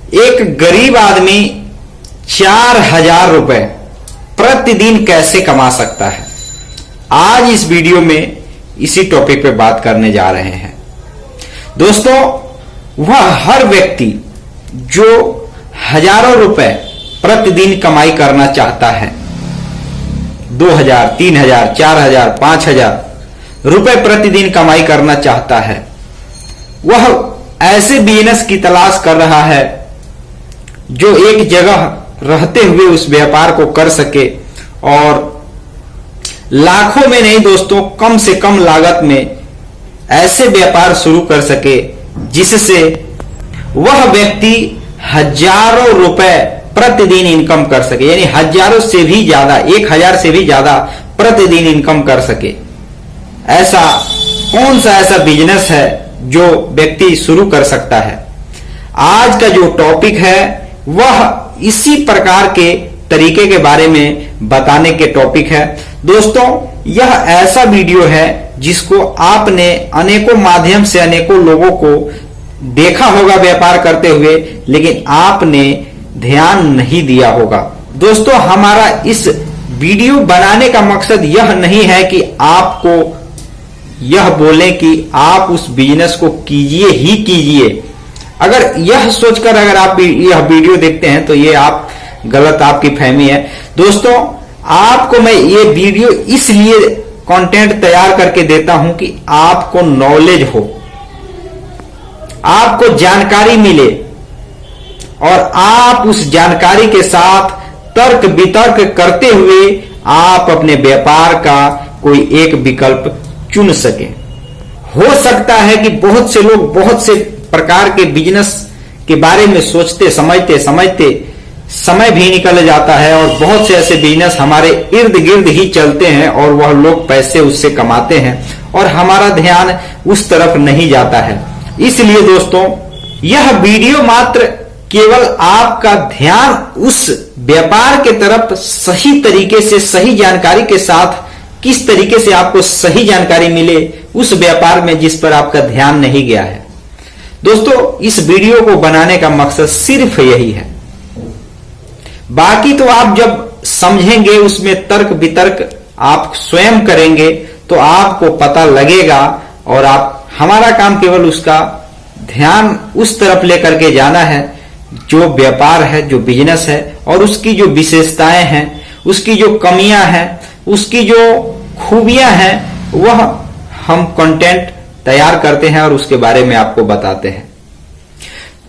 एक गरीब आदमी 4,000 रुपए प्रतिदिन कैसे कमा सकता है। आज इस वीडियो में इसी टॉपिक पे बात करने जा रहे हैं। दोस्तों, वह हर व्यक्ति जो हजारों रुपए प्रतिदिन कमाई करना चाहता है, 2,000, 3,000, 4,000, 5,000 रुपए प्रतिदिन कमाई करना चाहता है, वह ऐसे बिजनेस की तलाश कर रहा है जो एक जगह रहते हुए उस व्यापार को कर सके और लाखों में नहीं दोस्तों, कम से कम लागत में ऐसे व्यापार शुरू कर सके जिससे वह व्यक्ति हजारों रुपए प्रतिदिन इनकम कर सके, यानी हजारों से भी ज्यादा, 1,000 से भी ज्यादा प्रतिदिन इनकम कर सके। ऐसा कौन सा ऐसा बिजनेस है जो व्यक्ति शुरू कर सकता है? आज का जो टॉपिक है वह इसी प्रकार के तरीके के बारे में बताने के टॉपिक है। दोस्तों, यह ऐसा वीडियो है जिसको आपने अनेकों माध्यम से अनेकों लोगों को देखा होगा व्यापार करते हुए, लेकिन आपने ध्यान नहीं दिया होगा। दोस्तों, हमारा इस वीडियो बनाने का मकसद यह नहीं है कि आपको यह बोले कि आप उस बिजनेस को कीजिए ही कीजिए। अगर यह सोचकर अगर आप यह वीडियो देखते हैं तो ये आप गलत, आपकी फहमी है। दोस्तों, आपको मैं ये वीडियो इसलिए कंटेंट तैयार करके देता हूं कि आपको नॉलेज हो, आपको जानकारी मिले और आप उस जानकारी के साथ तर्क वितर्क करते हुए आप अपने व्यापार का कोई एक विकल्प चुन सके। हो सकता है कि बहुत से लोग बहुत से प्रकार के बिजनेस के बारे में सोचते समझते समय भी निकल जाता है और बहुत से ऐसे बिजनेस हमारे इर्द गिर्द ही चलते हैं और वह लोग पैसे उससे कमाते हैं और हमारा ध्यान उस तरफ नहीं जाता है। इसलिए दोस्तों, यह वीडियो मात्र केवल आपका ध्यान उस व्यापार के तरफ सही तरीके से, सही जानकारी के साथ, किस तरीके से आपको सही जानकारी मिले उस व्यापार में जिस पर आपका ध्यान नहीं गया है। दोस्तों, इस वीडियो को बनाने का मकसद सिर्फ यही है। बाकी तो आप जब समझेंगे, उसमें तर्क वितर्क आप स्वयं करेंगे तो आपको पता लगेगा और आप, हमारा काम केवल उसका ध्यान उस तरफ लेकर के जाना है जो व्यापार है, जो बिजनेस है और उसकी जो विशेषताएं हैं, उसकी जो कमियां हैं, उसकी जो खूबियां हैं, वह हम कंटेंट तैयार करते हैं और उसके बारे में आपको बताते हैं।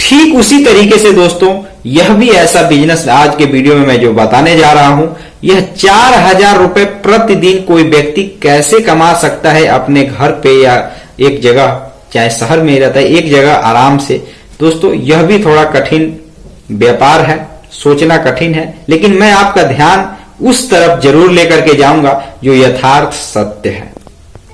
ठीक उसी तरीके से दोस्तों, यह भी ऐसा बिजनेस आज के वीडियो में मैं जो बताने जा रहा हूं, यह 4,000 रुपए प्रतिदिन कोई व्यक्ति कैसे कमा सकता है अपने घर पे या एक जगह, चाहे शहर में रहता है, एक जगह आराम से। दोस्तों, यह भी थोड़ा कठिन व्यापार है, सोचना कठिन है, लेकिन मैं आपका ध्यान उस तरफ जरूर लेकर के जाऊंगा जो यथार्थ सत्य है।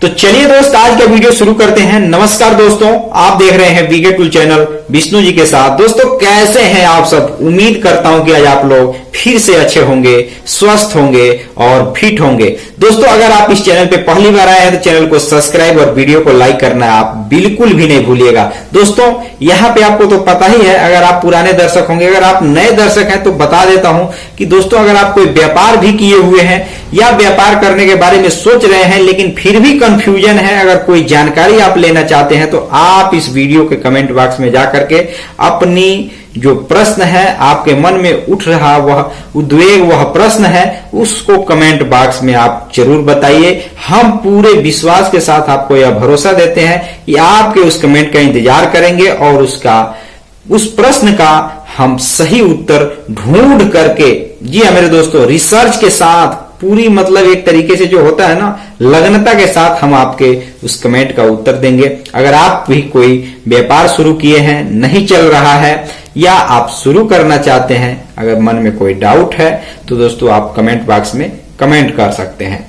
तो चलिए दोस्त, आज का वीडियो शुरू करते हैं। नमस्कार दोस्तों, आप देख रहे हैं VK tool channel Vishnu ji के साथ। दोस्तों, कैसे हैं आप सब? उम्मीद करता हूं कि आज आप लोग फिर से अच्छे होंगे, स्वस्थ होंगे और फिट होंगे। दोस्तों, अगर आप इस चैनल पे पहली बार आए हैं तो चैनल को सब्सक्राइब और वीडियो को लाइक करना आप बिल्कुल भी नहीं भूलिएगा। दोस्तों, यहाँ पे आपको तो पता ही है, अगर आप पुराने दर्शक होंगे, अगर आप नए दर्शक हैं तो बता देता हूं कि दोस्तों, अगर आप कोई व्यापार भी किए हुए हैं या व्यापार करने के बारे में सोच रहे हैं लेकिन फिर भी कंफ्यूजन है, अगर कोई जानकारी आप लेना चाहते हैं तो आप इस वीडियो के कमेंट बॉक्स में जाकर के अपनी जो प्रश्न है, आपके मन में उठ रहा वह उद्वेग, वह प्रश्न है, उसको कमेंट बॉक्स में आप जरूर बताइए। हम पूरे विश्वास के साथ आपको यह भरोसा देते हैं कि आपके उस कमेंट का इंतजार करेंगे और उस प्रश्न का हम सही उत्तर ढूंढ करके, जी हाँ मेरे दोस्तों, रिसर्च के साथ पूरी, मतलब एक तरीके से जो होता है ना, लगनता के साथ हम आपके उस कमेंट का उत्तर देंगे। अगर आप भी कोई व्यापार शुरू किए हैं, नहीं चल रहा है, या आप शुरू करना चाहते हैं, अगर मन में कोई डाउट है तो दोस्तों आप कमेंट बॉक्स में कमेंट कर सकते हैं।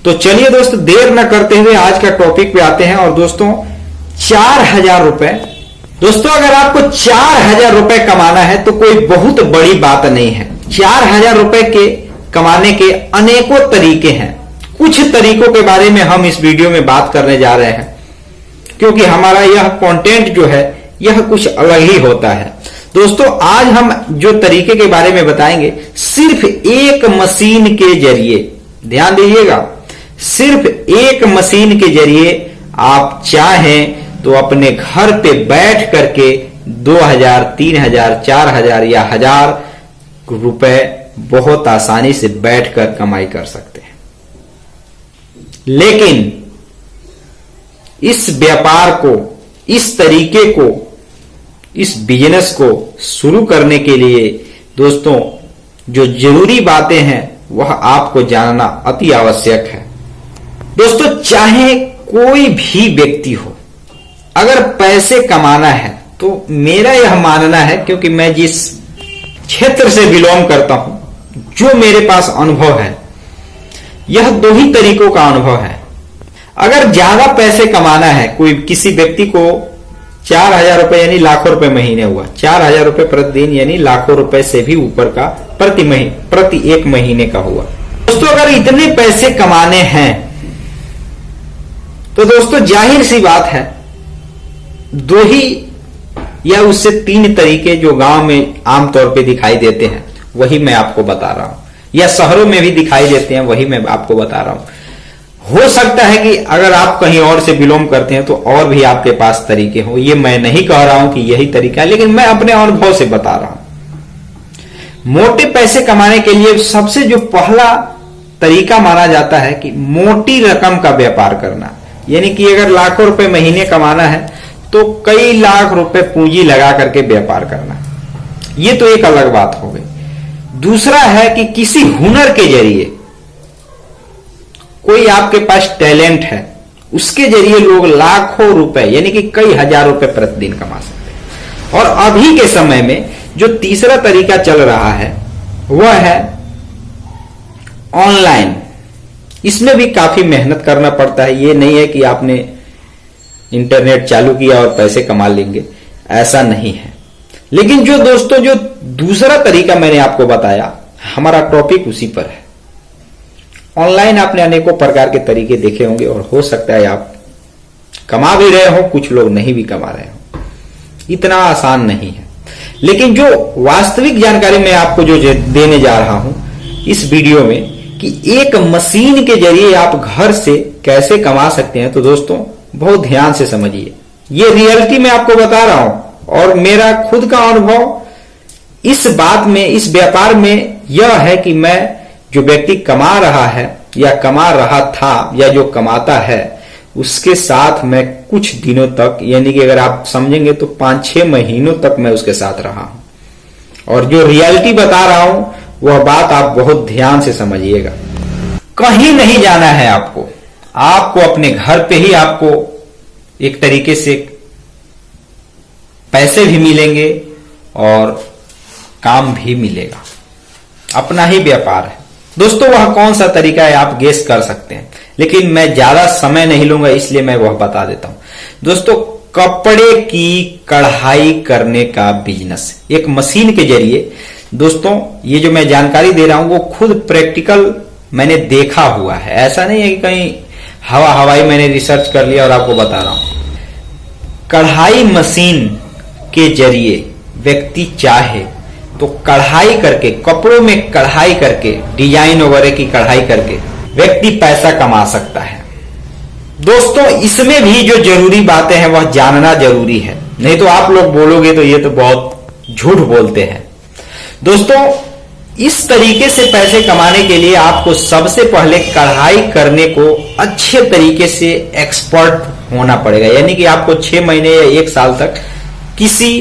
तो चलिए दोस्तों, देर न करते हुए आज का टॉपिक पे आते हैं। और दोस्तों, 4,000 रुपए, दोस्तों अगर आपको 4,000 रुपए कमाना है तो कोई बहुत बड़ी बात नहीं है। 4,000 रुपए के कमाने के अनेकों तरीके हैं। कुछ तरीकों के बारे में हम इस वीडियो में बात करने जा रहे हैं, क्योंकि हमारा यह कंटेंट जो है यह कुछ अलग ही होता है। दोस्तों, 4,000 रुपए कमाने के अनेकों तरीके हैं। कुछ तरीकों के बारे में हम इस वीडियो में बात करने जा रहे हैं, क्योंकि हमारा यह कंटेंट जो है यह कुछ अलग ही होता है। दोस्तों आज हम जो तरीके के बारे में बताएंगे, सिर्फ एक मशीन के जरिए, ध्यान दीजिएगा, सिर्फ एक मशीन के जरिए आप चाहें तो अपने घर पे बैठ करके 2000, 3000, 4000 या 1000 रुपए बहुत आसानी से बैठकर कमाई कर सकते हैं। लेकिन इस व्यापार को, इस तरीके को, इस बिजनेस को शुरू करने के लिए दोस्तों जो जरूरी बातें हैं वह आपको जानना अति आवश्यक है। दोस्तों चाहे कोई भी व्यक्ति हो, अगर पैसे कमाना है तो मेरा यह मानना है, क्योंकि मैं जिस क्षेत्र से बिलोंग करता हूं, जो मेरे पास अनुभव है, यह दो ही तरीकों का अनुभव है। अगर ज्यादा पैसे कमाना है, कोई किसी व्यक्ति को 4000 रुपए यानी लाखों रुपए महीने हुआ, 4000 रुपए प्रतिदिन यानी लाखों रुपए से भी ऊपर का प्रति एक महीने का हुआ। दोस्तों अगर इतने पैसे कमाने हैं तो दोस्तों जाहिर सी बात है, दो ही या उससे 3 तरीके जो गांव में आमतौर पे दिखाई देते हैं वही मैं आपको बता रहा हूं, या शहरों में भी दिखाई देते हैं वही मैं आपको बता रहा हूं। हो सकता है कि अगर आप कहीं और से बिलोंग करते हैं तो और भी आपके पास तरीके हो, ये मैं नहीं कह रहा हूं कि यही तरीका है, लेकिन मैं अपने अनुभव से बता रहा हूं। मोटे पैसे कमाने के लिए सबसे जो पहला तरीका माना जाता है कि मोटी रकम का व्यापार करना, यानी कि अगर लाखों रुपए महीने कमाना है तो कई लाख रुपए पूंजी लगा करके व्यापार करना, ये तो एक अलग बात हो गई। दूसरा है कि किसी हुनर के जरिए, कोई आपके पास टैलेंट है, उसके जरिए लोग लाखों रुपए यानी कि कई हजार रुपए प्रतिदिन कमा सकते हैं। और अभी के समय में जो तीसरा तरीका चल रहा है वह है ऑनलाइन। इसमें भी काफी मेहनत करना पड़ता है, ये नहीं है कि आपने इंटरनेट चालू किया और पैसे कमा लेंगे, ऐसा नहीं है। लेकिन जो दोस्तों जो दूसरा तरीका मैंने आपको बताया, हमारा टॉपिक उसी पर है। ऑनलाइन आपने अनेकों प्रकार के तरीके देखे होंगे और हो सकता है आप कमा भी रहे हो, कुछ लोग नहीं भी कमा रहे हो, इतना आसान नहीं है। लेकिन जो वास्तविक जानकारी मैं आपको जो देने जा रहा हूं इस वीडियो में कि एक मशीन के जरिए आप घर से कैसे कमा सकते हैं, तो दोस्तों बहुत ध्यान से समझिए। ये रियलिटी मैं आपको बता रहा हूं और मेरा खुद का अनुभव इस बात में, इस व्यापार में यह है कि मैं जो व्यक्ति कमा रहा है या कमा रहा था या जो कमाता है उसके साथ मैं कुछ दिनों तक, यानी कि अगर आप समझेंगे तो 5-6 महीनों तक मैं उसके साथ रहा हूं। और जो रियलिटी बता रहा हूं वह बात आप बहुत ध्यान से समझिएगा। कहीं नहीं जाना है आपको, आपको अपने घर पे ही आपको एक तरीके से पैसे भी मिलेंगे और काम भी मिलेगा, अपना ही व्यापार है। दोस्तों वह कौन सा तरीका है आप गेस कर सकते हैं, लेकिन मैं ज्यादा समय नहीं लूंगा इसलिए मैं वह बता देता हूं। दोस्तों कपड़े की कढ़ाई करने का बिजनेस एक मशीन के जरिए, दोस्तों ये जो मैं जानकारी दे रहा हूं वो खुद प्रैक्टिकल मैंने देखा हुआ है, ऐसा नहीं है कि कहीं हवाई मैंने रिसर्च कर लिया और आपको बता रहा हूं। कढ़ाई मशीन के जरिए व्यक्ति चाहे तो कढ़ाई करके, कपड़ों में कढ़ाई करके, डिजाइन वगैरह की कढ़ाई करके व्यक्ति पैसा कमा सकता है। दोस्तों इसमें भी जो जरूरी बातें हैं वह जानना जरूरी है, नहीं तो आप लोग बोलोगे तो ये तो बहुत झूठ बोलते हैं। दोस्तों इस तरीके से पैसे कमाने के लिए आपको सबसे पहले कढ़ाई करने को अच्छे तरीके से एक्सपर्ट होना पड़ेगा, यानी कि आपको 6 महीने या 1 साल तक किसी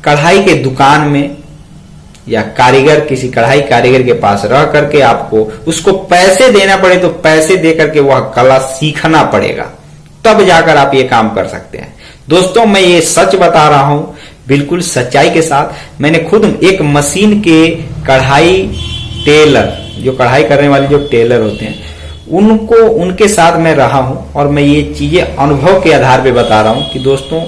कढ़ाई के दुकान में या कारीगर, किसी कढ़ाई कारीगर के पास रह करके आपको उसको पैसे देना पड़े, तो पैसे दे करके वह कला सीखना पड़ेगा, तब जाकर आप ये काम कर सकते हैं। दोस्तों मैं ये सच बता रहा हूं बिल्कुल सच्चाई के साथ। मैंने खुद एक मशीन के कढ़ाई टेलर, जो कढ़ाई करने वाले जो टेलर होते हैं, उनके साथ मैं रहा हूं और मैं ये चीजें अनुभव के आधार पे बता रहा हूं कि दोस्तों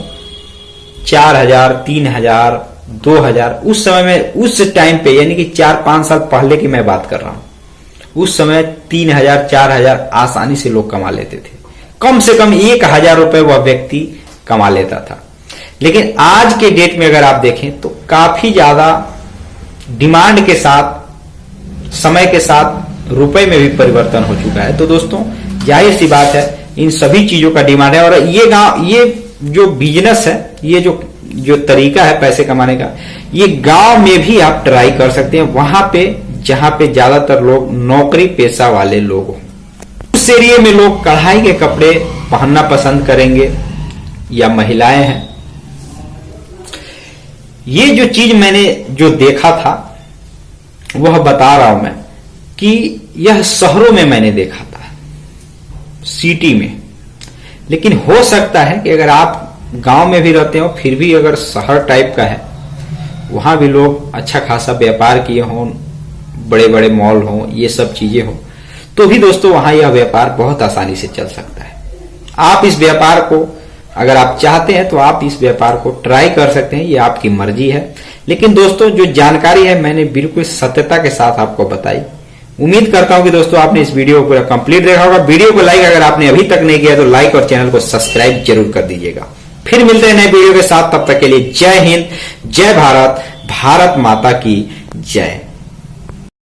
4000, 3000, 2000 उस समय में, उस टाइम पे यानी कि 4-5 साल पहले की मैं बात कर रहा हूं, उस समय 3000, 4000 आसानी से लोग कमा लेते थे। कम से कम 1000 रुपए वह व्यक्ति कमा लेता था। लेकिन आज के डेट में अगर आप देखें तो काफी ज्यादा डिमांड के साथ, समय के साथ रुपए में भी परिवर्तन हो चुका है। तो दोस्तों जाहिर सी बात है इन सभी चीजों का डिमांड है, और ये जो बिजनेस है, ये जो तरीका है पैसे कमाने का, ये गांव में भी आप ट्राई कर सकते हैं, वहां पे जहां पे ज्यादातर लोग नौकरी पेशा वाले लोग हो। उस एरिया में लोग कढ़ाई के कपड़े पहनना पसंद करेंगे या महिलाएं हैं। ये जो चीज मैंने जो देखा था वह बता रहा हूं मैं कि यह शहरों में मैंने देखा था, सिटी में। लेकिन हो सकता है कि अगर आप गांव में भी रहते हो फिर भी अगर शहर टाइप का है, वहां भी लोग अच्छा खासा व्यापार किए हों, बड़े बड़े मॉल हों, ये सब चीजें हों, तो भी दोस्तों वहां यह व्यापार बहुत आसानी से चल सकता है। आप इस व्यापार को अगर आप चाहते हैं तो आप इस व्यापार को ट्राई कर सकते हैं, ये आपकी मर्जी है। लेकिन दोस्तों जो जानकारी है मैंने बिल्कुल सत्यता के साथ आपको बताई। उम्मीद करता हूं कि दोस्तों आपने इस वीडियो को पूरा कंप्लीट देखा होगा। वीडियो को लाइक अगर आपने अभी तक नहीं किया तो लाइक और चैनल को सब्सक्राइब जरूर कर दीजिएगा। फिर मिलते हैं नए वीडियो के साथ, तब तक के लिए जय हिंद, जय भारत, भारत माता की जय।